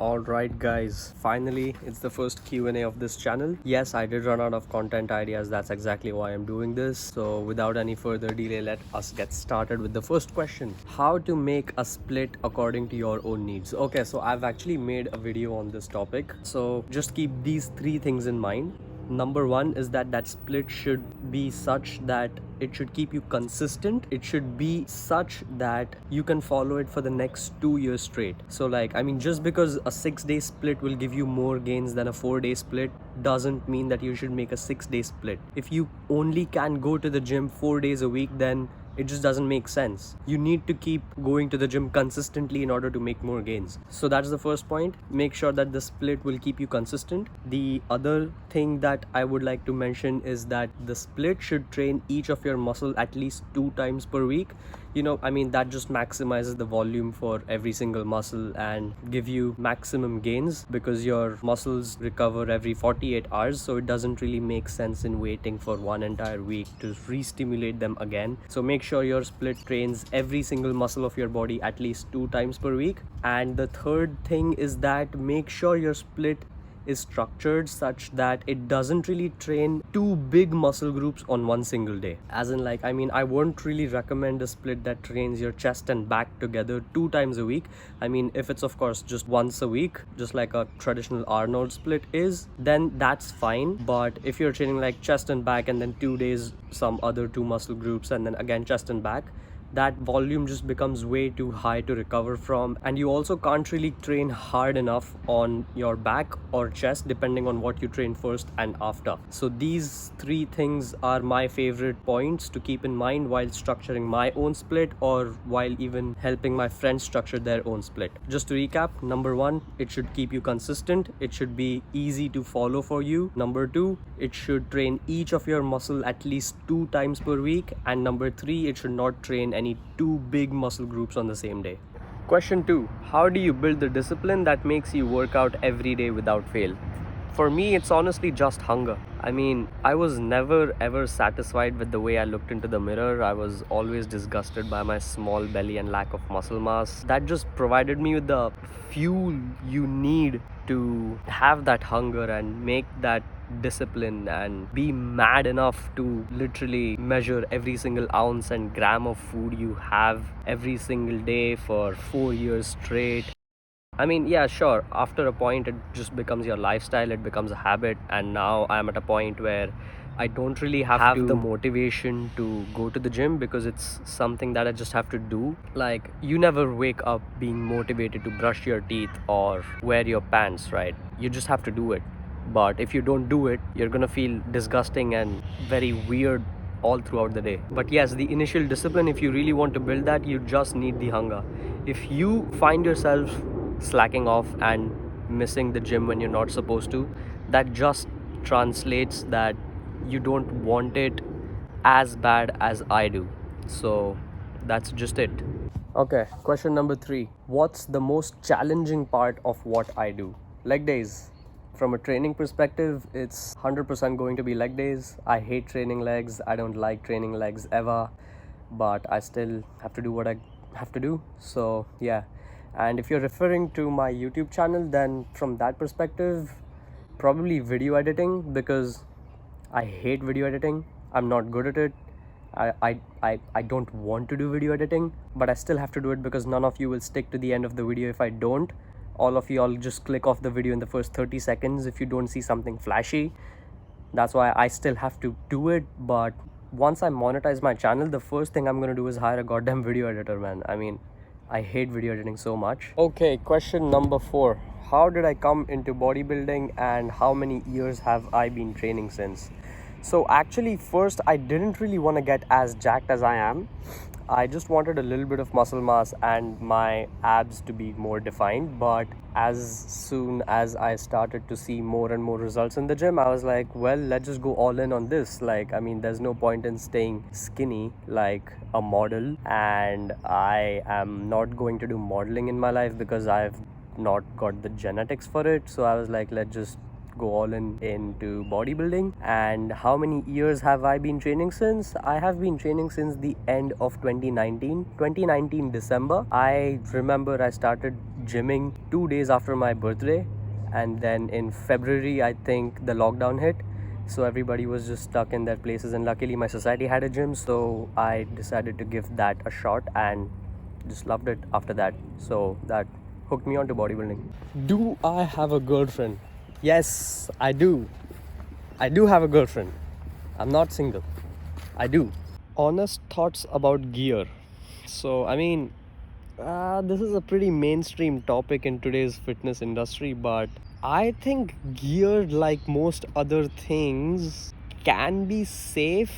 Alright guys, finally it's the first Q&A of this channel. Yes, I did run out of content ideas, that's exactly why I'm doing this. So without any further delay, let us get started with the first question. How to make a split according to your own needs? Okay, so I've actually made a video on this topic. So just keep these three things in mind. Number one is that split should be such that it should keep you consistent. It should be such that you can follow it for the next 2 years straight. So just because a 6-day split will give you more gains than a 4-day split doesn't mean that you should make a 6-day split. If you only can go to the gym 4 days a week, then it just doesn't make sense. You need to keep going to the gym consistently in order to make more gains. So that's the first point. Make sure that the split will keep you consistent. The other thing that I would like to mention is that the split should train each of your muscle at least 2 times per week. That just maximizes the volume for every single muscle and give you maximum gains because your muscles recover every 48 hours. So it doesn't really make sense in waiting for one entire week to re-stimulate them again. So make sure your split trains every single muscle of your body at least 2 times per week. And the third thing is that make sure your split is structured such that it doesn't really train 2 big muscle groups on one single day. I won't really recommend a split that trains your chest and back together 2 times a week. If it's of course just once a week, just like a traditional Arnold split is, then that's fine. But if you're training like chest and back and then 2 days some other 2 muscle groups and then again chest and back, that volume just becomes way too high to recover from, and you also can't really train hard enough on your back or chest depending on what you train first and after. So these 3 things are my favorite points to keep in mind while structuring my own split or while even helping my friends structure their own split. Just to recap, number 1, it should keep you consistent. It should be easy to follow for you. Number 2, it should train each of your muscle at least 2 times per week. And number 3, it should not train any 2 big muscle groups on the same day. Question 2. How do you build the discipline that makes you work out every day without fail? For me, it's honestly just hunger. I was never ever satisfied with the way I looked into the mirror. I was always disgusted by my small belly and lack of muscle mass. That just provided me with the fuel you need to have that hunger and make that discipline and be mad enough to literally measure every single ounce and gram of food you have every single day for 4 years straight. Yeah, sure, after a point it just becomes your lifestyle, it becomes a habit, and now I'm at a point where I don't really have the motivation to go to the gym because it's something that I just have to do. Like, you never wake up being motivated to brush your teeth or wear your pants, right? You just have to do it. But if you don't do it, you're gonna feel disgusting and very weird all throughout the day. But yes, the initial discipline, if you really want to build that, you just need the hunger. If you find yourself slacking off and missing the gym when you're not supposed to, that just translates that you don't want it as bad as I do. So that's just it. Okay, question number 3. What's the most challenging part of what I do? Leg days. From a training perspective, it's 100% going to be leg days. I hate training legs. I don't like training legs ever, but I still have to do what I have to do. So yeah. And if you're referring to my YouTube channel, then from that perspective, probably video editing, because I hate video editing. I'm not good at it. I don't want to do video editing, but I still have to do it because none of you will stick to the end of the video if I don't. All of y'all just click off the video in the first 30 seconds if you don't see something flashy. That's why I still have to do it. But once I monetize my channel, the first thing I'm gonna do is hire a goddamn video editor, man. I hate video editing so much. Okay, question number 4. How did I come into bodybuilding and how many years have I been training since? So actually, first, I didn't really want to get as jacked as I am. I just wanted a little bit of muscle mass and my abs to be more defined. But as soon as I started to see more and more results in the gym, I was like, well, let's just go all in on this. There's no point in staying skinny like a model. And I am not going to do modeling in my life because I've not got the genetics for it. So I was like, let's just go all into bodybuilding. And how many years have I been training since? I have been training since the end of 2019 December. I remember I started gymming 2 days after my birthday, and then in February I think the lockdown hit, so everybody was just stuck in their places, and luckily my society had a gym, so I decided to give that a shot and just loved it after that. So that hooked me on to bodybuilding. Do I have a girlfriend? Yes, I do. I do have a girlfriend. I'm not single. I do. Honest thoughts about gear. So, I mean, this is a pretty mainstream topic in today's fitness industry, but I think gear, like most other things, can be safe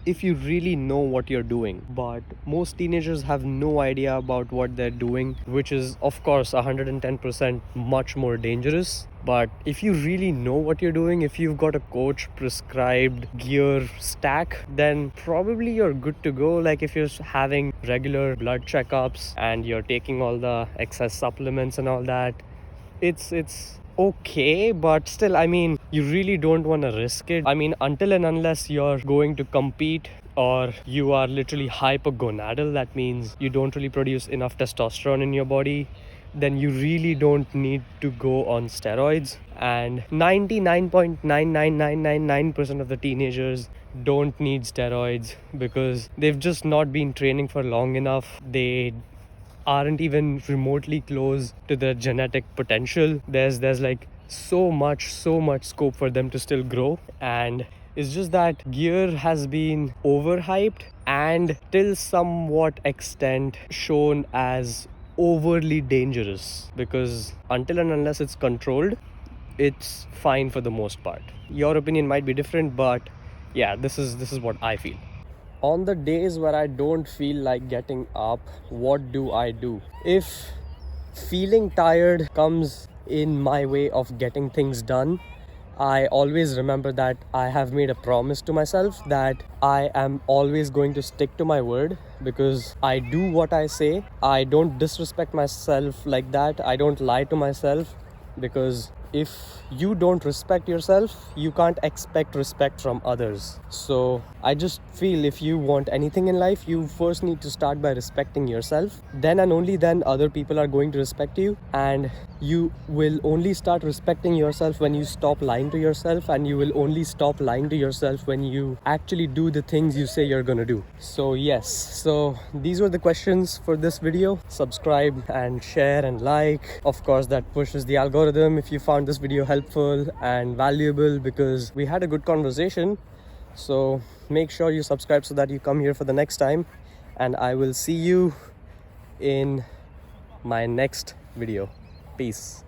if you really know what you're doing. But most teenagers have no idea about what they're doing, which is, of course, 110% much more dangerous. But if you really know what you're doing, if you've got a coach prescribed gear stack, then probably you're good to go. Like if you're having regular blood checkups and you're taking all the excess supplements and all that, it's okay, but still, I mean, you really don't want to risk it. I mean, until and unless you're going to compete or you are literally hypergonadal, that means you don't really produce enough testosterone in your body, then you really don't need to go on steroids. And 99.99999% of the teenagers don't need steroids because they've just not been training for long enough. They aren't even remotely close to their genetic potential. There's like so much scope for them to still grow, and it's just that gear has been overhyped and till somewhat extent shown as overly dangerous, because until and unless it's controlled, it's fine for the most part. Your opinion might be different, but yeah, this is what I feel. On the days where I don't feel like getting up, what do I do? If feeling tired comes in my way of getting things done, I always remember that I have made a promise to myself that I am always going to stick to my word, because I do what I say. I don't disrespect myself like that. I don't lie to myself, because if you don't respect yourself, you can't expect respect from others. So I just feel if you want anything in life, you first need to start by respecting yourself. Then and only then other people are going to respect you, and you will only start respecting yourself when you stop lying to yourself, and you will only stop lying to yourself when you actually do the things you say you're gonna do. So yes, so these were the questions for this video. Subscribe and share and like. Of course, that pushes the algorithm if you found this video helpful and valuable, because we had a good conversation. So make sure you subscribe so that you come here for the next time, and I will see you in my next video. Peace.